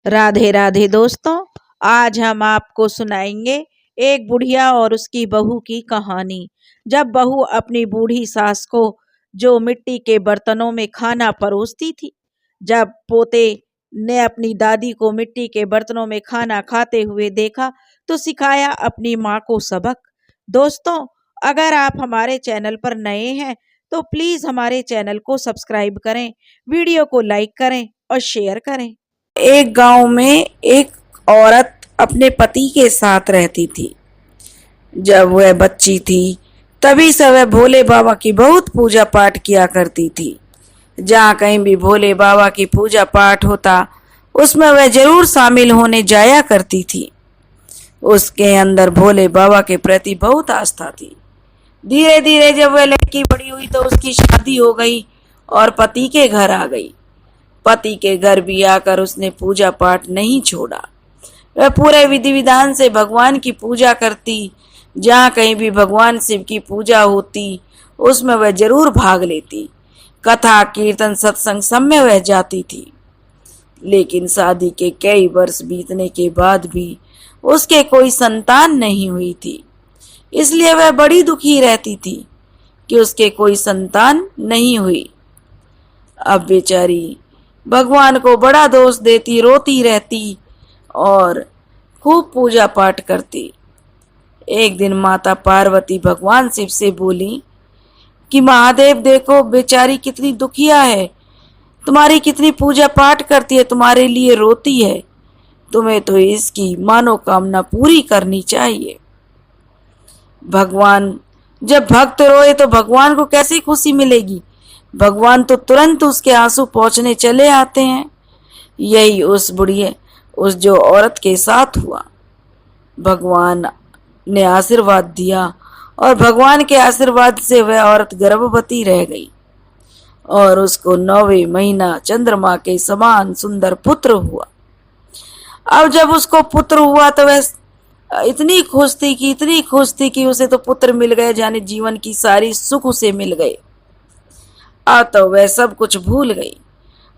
राधे राधे दोस्तों। आज हम आपको सुनाएंगे एक बुढ़िया और उसकी बहू की कहानी। जब बहू अपनी बूढ़ी सास को जो मिट्टी के बर्तनों में खाना परोसती थी, जब पोते ने अपनी दादी को मिट्टी के बर्तनों में खाना खाते हुए देखा तो सिखाया अपनी माँ को सबक। दोस्तों, अगर आप हमारे चैनल पर नए हैं तो प्लीज हमारे चैनल को सब्सक्राइब करें, वीडियो को लाइक करें और शेयर करें। एक गांव में एक औरत अपने पति के साथ रहती थी। जब वह बच्ची थी तभी से वह भोले बाबा की बहुत पूजा पाठ किया करती थी। जहाँ कहीं भी भोले बाबा की पूजा पाठ होता उसमें वह जरूर शामिल होने जाया करती थी। उसके अंदर भोले बाबा के प्रति बहुत आस्था थी। धीरे धीरे जब वह लड़की बड़ी हुई तो उसकी शादी हो गई और पति के घर आ गई। पति के घर भी आकर उसने पूजा पाठ नहीं छोड़ा। वह पूरे विधि विधान से भगवान की पूजा करती। जहाँ कहीं भी भगवान शिव की पूजा होती उसमें वह जरूर भाग लेती। कथा कीर्तन सत्संग सब में वह जाती थी। लेकिन शादी के कई वर्ष बीतने के बाद भी उसके कोई संतान नहीं हुई थी। इसलिए वह बड़ी दुखी रहती थी कि उसके कोई संतान नहीं हुई। अब बेचारी भगवान को बड़ा दोष देती, रोती रहती और खूब पूजा पाठ करती। एक दिन माता पार्वती भगवान शिव से बोली कि महादेव देखो, बेचारी कितनी दुखिया है, तुम्हारी कितनी पूजा पाठ करती है, तुम्हारे लिए रोती है, तुम्हें तो इसकी मनोकामना पूरी करनी चाहिए। भगवान, जब भक्त रोए तो भगवान को कैसी खुशी मिलेगी? भगवान तो तुरंत उसके आंसू पोंछने चले आते हैं। यही उस जो औरत के साथ हुआ। भगवान ने आशीर्वाद दिया और भगवान के आशीर्वाद से वह औरत गर्भवती रह गई और उसको 9वें महीना चंद्रमा के समान सुंदर पुत्र हुआ। अब जब उसको पुत्र हुआ तो वह इतनी खुश थी कि उसे तो पुत्र मिल गए, जाने जीवन की सारी सुख उसे मिल गए। तो वह सब कुछ भूल गई,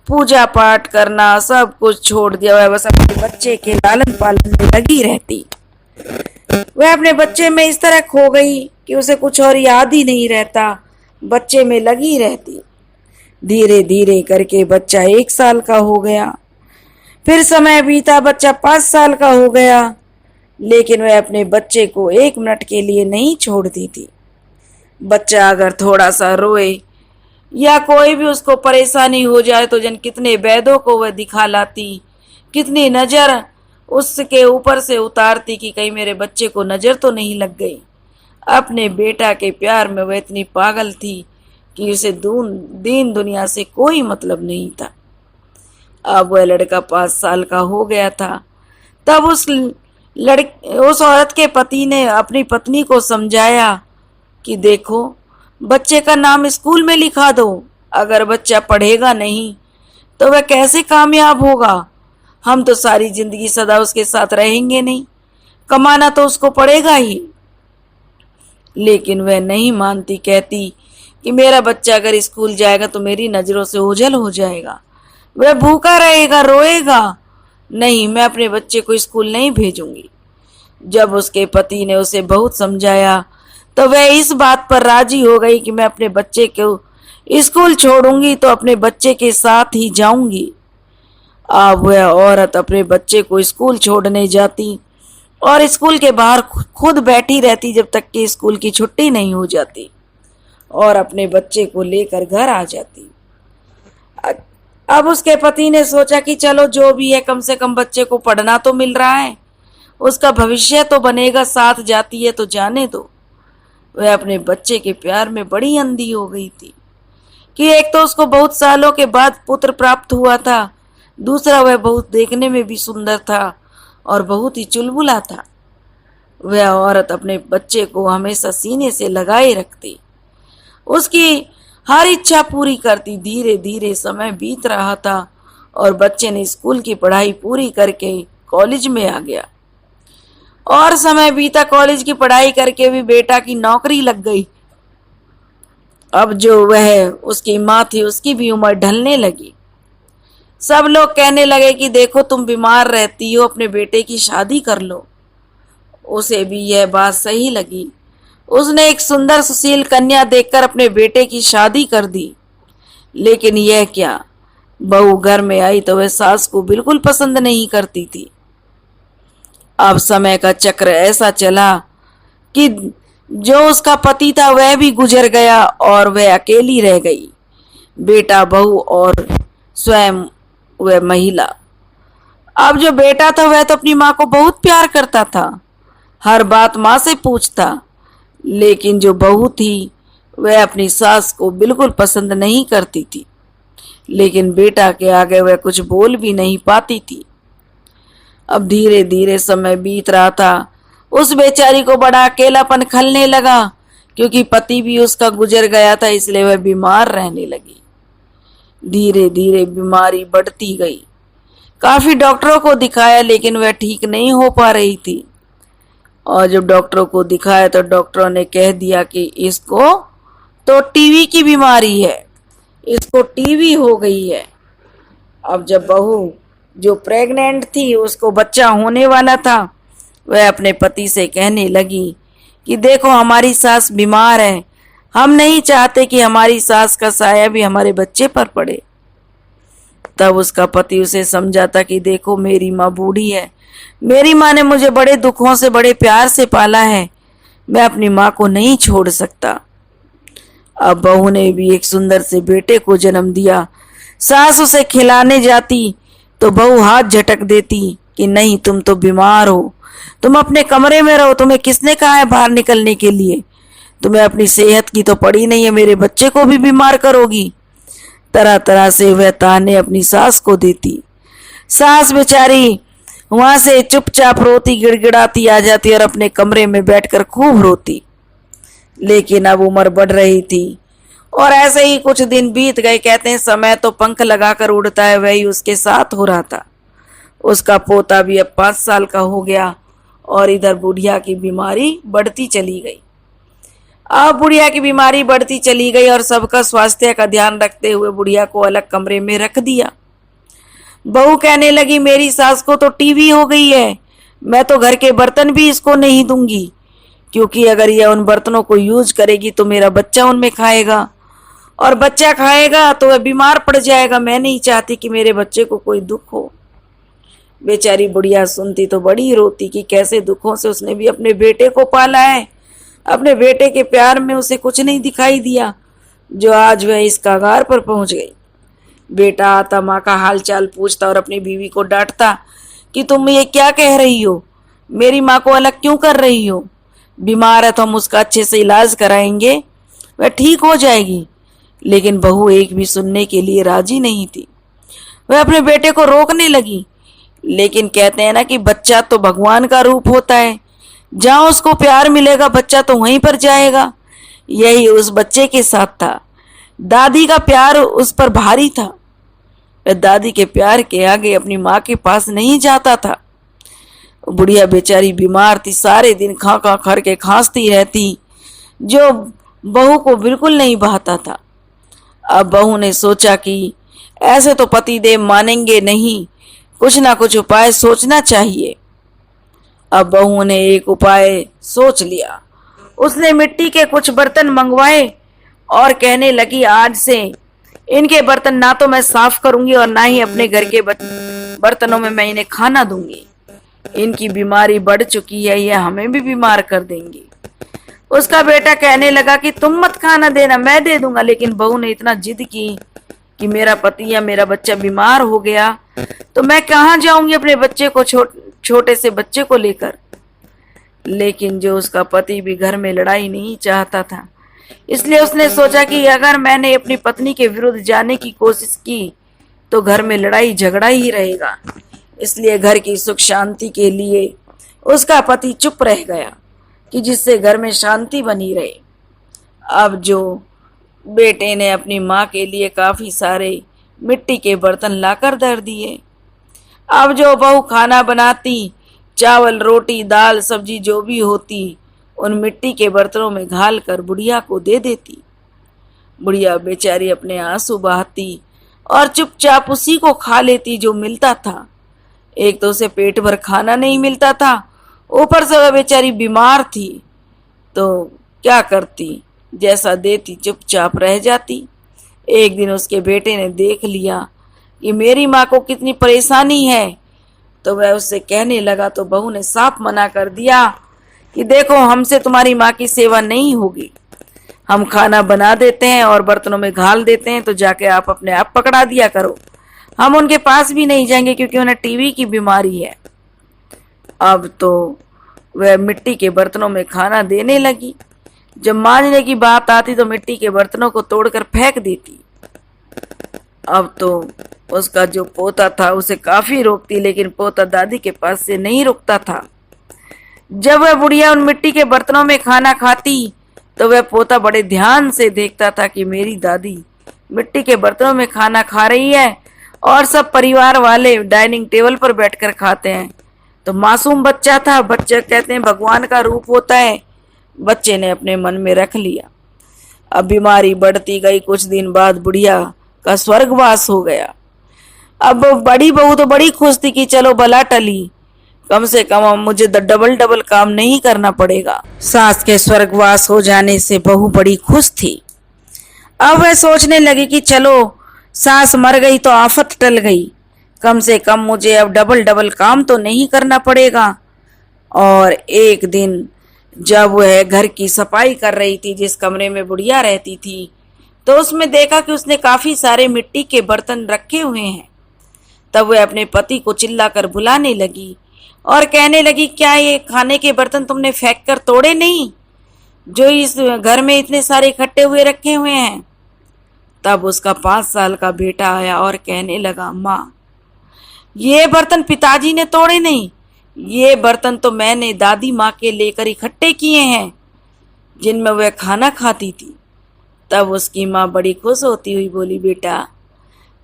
पूजा पाठ करना सब कुछ छोड़ दिया। वह बस अपने बच्चे के लालन पालन में लगी रहती। वह अपने बच्चे में इस तरह खो गई कि उसे कुछ और याद ही नहीं रहता, बच्चे में लगी रहती। धीरे धीरे करके बच्चा 1 साल का हो गया, फिर समय बीता, बच्चा 5 साल का हो गया। लेकिन वह अपने बच्चे को 1 मिनट के लिए नहीं छोड़ती थी। बच्चा अगर थोड़ा सा रोए या कोई भी उसको परेशानी हो जाए तो जन कितने वैद्यों को वह दिखा लाती, कितनी नजर उसके ऊपर से उतारती कि कहीं मेरे बच्चे को नजर तो नहीं लग गई। अपने बेटा के प्यार में वह इतनी पागल थी कि उसे दीन दुनिया से कोई मतलब नहीं था। अब वह लड़का 5 साल का हो गया था। तब उस औरत के पति ने अपनी पत्नी को समझाया कि देखो, बच्चे का नाम स्कूल में लिखा दो। अगर बच्चा पढ़ेगा नहीं तो वह कैसे कामयाब होगा? हम तो सारी जिंदगी सदा उसके साथ रहेंगे नहीं, कमाना तो उसको पड़ेगा ही। लेकिन वह नहीं मानती, कहती कि मेरा बच्चा अगर स्कूल जाएगा तो मेरी नजरों से ओझल हो जाएगा, वह भूखा रहेगा, रोएगा। नहीं, मैं अपने बच्चे को स्कूल नहीं भेजूंगी। जब उसके पति ने उसे बहुत समझाया तो वह इस बात पर राजी हो गई कि मैं अपने बच्चे को स्कूल छोड़ूंगी तो अपने बच्चे के साथ ही जाऊंगी। अब वह औरत अपने बच्चे को स्कूल छोड़ने जाती और स्कूल के बाहर खुद बैठी रहती जब तक कि स्कूल की छुट्टी नहीं हो जाती और अपने बच्चे को लेकर घर आ जाती। अब उसके पति ने सोचा कि चलो जो भी है, कम से कम बच्चे को पढ़ना तो मिल रहा है, उसका भविष्य तो बनेगा, साथ जाती है तो जाने दो। वह अपने बच्चे के प्यार में बड़ी अंधी हो गई थी कि एक तो उसको बहुत सालों के बाद पुत्र प्राप्त हुआ था, दूसरा वह बहुत देखने में भी सुंदर था और बहुत ही चुलबुला था। वह औरत अपने बच्चे को हमेशा सीने से लगाए रखती, उसकी हर इच्छा पूरी करती। धीरे धीरे समय बीत रहा था और बच्चे ने स्कूल की पढ़ाई पूरी करके कॉलेज में आ गया और समय बीता, कॉलेज की पढ़ाई करके भी बेटा की नौकरी लग गई। अब जो वह उसकी माँ थी उसकी भी उम्र ढलने लगी। सब लोग कहने लगे कि देखो तुम बीमार रहती हो, अपने बेटे की शादी कर लो। उसे भी यह बात सही लगी। उसने एक सुंदर सुशील कन्या देखकर अपने बेटे की शादी कर दी। लेकिन यह क्या, बहू घर में आई तो वह सास को बिल्कुल पसंद नहीं करती थी। अब समय का चक्र ऐसा चला कि जो उसका पति था वह भी गुजर गया और वह अकेली रह गई। बेटा, बहू और स्वयं वह महिला। अब जो बेटा था वह तो अपनी माँ को बहुत प्यार करता था, हर बात माँ से पूछता। लेकिन जो बहू थी वह अपनी सास को बिल्कुल पसंद नहीं करती थी। लेकिन बेटा के आगे वह कुछ बोल भी नहीं पाती थी। अब धीरे धीरे समय बीत रहा था। उस बेचारी को बड़ा अकेलापन खलने लगा, क्योंकि पति भी उसका गुजर गया था, इसलिए वह बीमार रहने लगी। धीरे धीरे बीमारी बढ़ती गई। काफी डॉक्टरों को दिखाया, लेकिन वह ठीक नहीं हो पा रही थी। और जब डॉक्टरों को दिखाया तो डॉक्टरों ने कह दिया कि इसको तो टीबी की बीमारी है, इसको टीबी हो गई है। अब जब बहू जो प्रेग्नेंट थी, उसको बच्चा होने वाला था, वह अपने पति से कहने लगी कि देखो हमारी सास बीमार है, हम नहीं चाहते कि हमारी सास का साया भी हमारे बच्चे पर पड़े। तब उसका पति उसे समझाता कि देखो मेरी माँ बूढ़ी है, मेरी माँ ने मुझे बड़े दुखों से बड़े प्यार से पाला है, मैं अपनी माँ को नहीं छोड़ सकता। अब बहू ने भी एक सुंदर से बेटे को जन्म दिया। सास उसे खिलाने जाती तो बहू हाथ झटक देती कि नहीं, तुम तो बीमार हो, तुम अपने कमरे में रहो, तुम्हें किसने कहा है बाहर निकलने के लिए, तुम्हें अपनी सेहत की तो पड़ी नहीं है, मेरे बच्चे को भी बीमार करोगी। तरह तरह से वह ताने अपनी सास को देती। सास बेचारी वहां से चुपचाप रोती गिड़गिड़ाती आ जाती और अपने कमरे में बैठकर खूब रोती। लेकिन अब उम्र बढ़ रही थी और ऐसे ही कुछ दिन बीत गए। कहते हैं समय तो पंख लगाकर उड़ता है, वही उसके साथ हो रहा था। उसका पोता भी अब 5 साल का हो गया और इधर बुढ़िया की बीमारी बढ़ती चली गई। अब बुढ़िया की बीमारी बढ़ती चली गई और सबका स्वास्थ्य का ध्यान रखते हुए बुढ़िया को अलग कमरे में रख दिया। बहू कहने लगी मेरी सास को तो टीबी हो गई है, मैं तो घर के बर्तन भी इसको नहीं दूंगी, क्योंकि अगर यह उन बर्तनों को यूज करेगी तो मेरा बच्चा उनमें खाएगा और बच्चा खाएगा तो वह बीमार पड़ जाएगा। मैं नहीं चाहती कि मेरे बच्चे को कोई दुख हो। बेचारी बुढ़िया सुनती तो बड़ी रोती कि कैसे दुखों से उसने भी अपने बेटे को पाला है, अपने बेटे के प्यार में उसे कुछ नहीं दिखाई दिया, जो आज वह इस कगार पर पहुंच गई। बेटा आता माँ का हाल चाल पूछता और अपनी बीवी को डांटता कि तुम ये क्या कह रही हो, मेरी माँ को अलग क्यों कर रही हो, बीमार है तो हम उसका अच्छे से इलाज कराएंगे, वह ठीक हो जाएगी। लेकिन बहू एक भी सुनने के लिए राजी नहीं थी। वह अपने बेटे को रोकने लगी, लेकिन कहते हैं ना कि बच्चा तो भगवान का रूप होता है, जहां उसको प्यार मिलेगा बच्चा तो वहीं पर जाएगा। यही उस बच्चे के साथ था। दादी का प्यार उस पर भारी था, वह दादी के प्यार के आगे अपनी माँ के पास नहीं जाता था। बुढ़िया बेचारी बीमार थी, सारे दिन खा खा कर के खांसती रहती, जो बहू को बिल्कुल नहीं भाता था। अब बहू ने सोचा कि ऐसे तो पतिदेव मानेंगे नहीं, कुछ ना कुछ उपाय सोचना चाहिए। अब बहू ने एक उपाय सोच लिया। उसने मिट्टी के कुछ बर्तन मंगवाए और कहने लगी आज से इनके बर्तन ना तो मैं साफ करूंगी और ना ही अपने घर के बर्तनों में मैं इन्हें खाना दूंगी। इनकी बीमारी बढ़ चुकी है, यह हमें भी बीमार कर देंगी। उसका बेटा कहने लगा कि तुम मत खाना देना, मैं दे दूंगा। लेकिन बहू ने इतना जिद की कि मेरा पति या मेरा बच्चा बीमार हो गया तो मैं कहाँ जाऊंगी अपने बच्चे को, छोटे से बच्चे को लेकर। लेकिन जो उसका पति भी घर में लड़ाई नहीं चाहता था, इसलिए उसने सोचा कि अगर मैंने अपनी पत्नी के विरुद्ध जाने की कोशिश की तो घर में लड़ाई झगड़ा ही रहेगा। इसलिए घर की सुख शांति के लिए उसका पति चुप रह गया कि जिससे घर में शांति बनी रहे। अब जो बेटे ने अपनी माँ के लिए काफी सारे मिट्टी के बर्तन लाकर धर दिए। अब जो बहू खाना बनाती, चावल रोटी दाल सब्जी जो भी होती, उन मिट्टी के बर्तनों में घाल कर बुढ़िया को दे देती। बुढ़िया बेचारी अपने आंसू बहाती और चुपचाप उसी को खा लेती जो मिलता था। एक तो उसे पेट भर खाना नहीं मिलता था, ऊपर से वह बेचारी बीमार थी, तो क्या करती, जैसा देती चुपचाप रह जाती। एक दिन उसके बेटे ने देख लिया कि मेरी माँ को कितनी परेशानी है, तो वह उससे कहने लगा, तो बहू ने साफ मना कर दिया कि देखो, हमसे तुम्हारी माँ की सेवा नहीं होगी। हम खाना बना देते हैं और बर्तनों में घाल देते हैं, तो जाके आप अपने आप पकड़ा दिया करो। हम उनके पास भी नहीं जाएंगे क्योंकि उन्हें टीबी की बीमारी है। अब तो वह मिट्टी के बर्तनों में खाना देने लगी। जब मांजने की बात आती तो मिट्टी के बर्तनों को तोड़कर फेंक देती। अब तो उसका जो पोता था उसे काफी रोकती, लेकिन पोता दादी के पास से नहीं रुकता था। जब वह बुढ़िया उन मिट्टी के बर्तनों में खाना खाती तो वह पोता बड़े ध्यान से देखता था कि मेरी दादी मिट्टी के बर्तनों में खाना खा रही है और सब परिवार वाले डाइनिंग टेबल पर बैठकर खाते हैं। तो मासूम बच्चा था, बच्चे कहते हैं भगवान का रूप होता है, बच्चे ने अपने मन में रख लिया। अब बीमारी बढ़ती गई। कुछ दिन बाद बुढ़िया का स्वर्गवास हो गया। अब बड़ी बहू तो बड़ी खुश थी कि चलो बला टली, कम से कम अब मुझे डबल काम नहीं करना पड़ेगा। सास के स्वर्गवास हो जाने से बहू बड़ी खुश थी। अब वह सोचने लगी कि चलो, सास मर गई तो आफत टल गई, कम से कम मुझे अब डबल काम तो नहीं करना पड़ेगा। और एक दिन जब वह घर की सफाई कर रही थी, जिस कमरे में बुढ़िया रहती थी, तो उसमें देखा कि उसने काफी सारे मिट्टी के बर्तन रखे हुए हैं। तब वह अपने पति को चिल्लाकर बुलाने लगी और कहने लगी, क्या ये खाने के बर्तन तुमने फेंक कर तोड़े नहीं, जो इस घर में इतने सारे इकट्ठे हुए रखे हुए हैं? तब उसका 5 साल का बेटा आया और कहने लगा, माँ, ये बर्तन पिताजी ने तोड़े नहीं, ये बर्तन तो मैंने दादी माँ के लेकर इकट्ठे किए हैं, जिनमें वह खाना खाती थी। तब उसकी माँ बड़ी खुश होती हुई बोली, बेटा,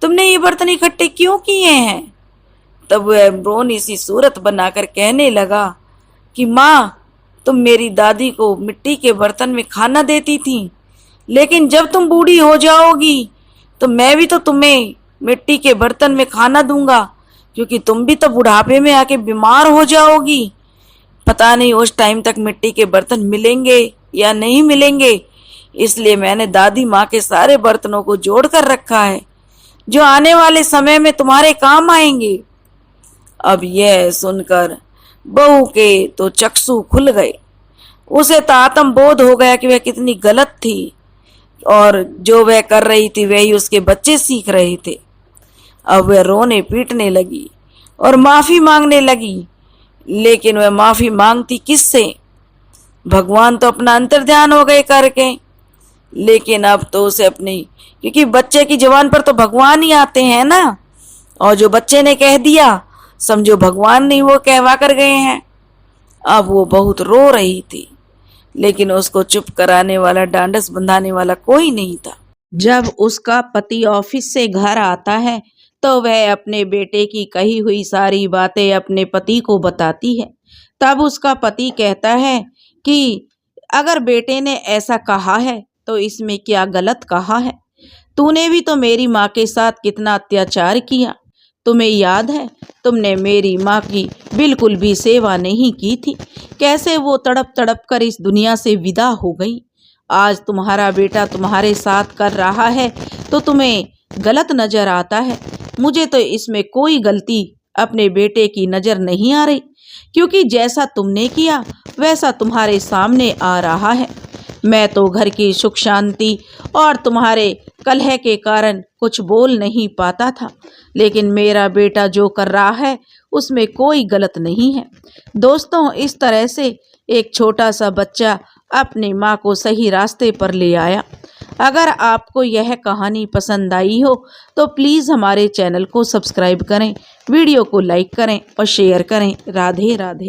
तुमने ये बर्तन इकट्ठे क्यों किए हैं? तब वह रोनी सी सूरत बनाकर कहने लगा कि माँ, तुम मेरी दादी को मिट्टी के बर्तन में खाना देती थी, लेकिन जब तुम बूढ़ी हो जाओगी तो मैं भी तो तुम्हें मिट्टी के बर्तन में खाना दूंगा, क्योंकि तुम भी तो बुढ़ापे में आके बीमार हो जाओगी। पता नहीं उस टाइम तक मिट्टी के बर्तन मिलेंगे या नहीं मिलेंगे, इसलिए मैंने दादी माँ के सारे बर्तनों को जोड़ कर रखा है, जो आने वाले समय में तुम्हारे काम आएंगे। अब यह सुनकर बहू के तो चक्षु खुल गए। उसे तो आत्मबोध हो गया कि वह कितनी गलत थी और जो वह कर रही थी वही उसके बच्चे सीख रहे थे। अब वह रोने पीटने लगी और माफी मांगने लगी, लेकिन वह माफी मांगती किससे? भगवान तो अपना अंतर्ध्यान हो गए करके, लेकिन अब तो उसे अपनी, क्योंकि बच्चे की जुबान पर तो भगवान ही आते हैं ना, और जो बच्चे ने कह दिया समझो भगवान नहीं वो कहवा कर गए हैं। अब वो बहुत रो रही थी, लेकिन उसको चुप कराने वाला, डांडस बंधाने वाला कोई नहीं था। जब उसका पति ऑफिस से घर आता है तो वह अपने बेटे की कही हुई सारी बातें अपने पति को बताती है। तब उसका पति कहता है कि अगर बेटे ने ऐसा कहा है तो इसमें क्या गलत कहा है? तूने भी तो मेरी माँ के साथ कितना अत्याचार किया। तुम्हें याद है, तुमने मेरी माँ की बिल्कुल भी सेवा नहीं की थी, कैसे वो तड़प तड़प कर इस दुनिया से विदा हो गई। आज तुम्हारा बेटा तुम्हारे साथ कर रहा है तो तुम्हें गलत नजर आता है। मुझे तो इसमें कोई गलती अपने बेटे की नजर नहीं आ रही, क्योंकि जैसा तुमने किया वैसा तुम्हारे सामने आ रहा है। मैं तो घर की सुख शांति और तुम्हारे कलह के कारण कुछ बोल नहीं पाता था, लेकिन मेरा बेटा जो कर रहा है उसमें कोई गलत नहीं है। दोस्तों, इस तरह से एक छोटा सा बच्चा अपनी माँ को सही रास्ते पर ले आया। अगर आपको यह कहानी पसंद आई हो तो प्लीज़ हमारे चैनल को सब्सक्राइब करें, वीडियो को लाइक करें और शेयर करें। राधे राधे।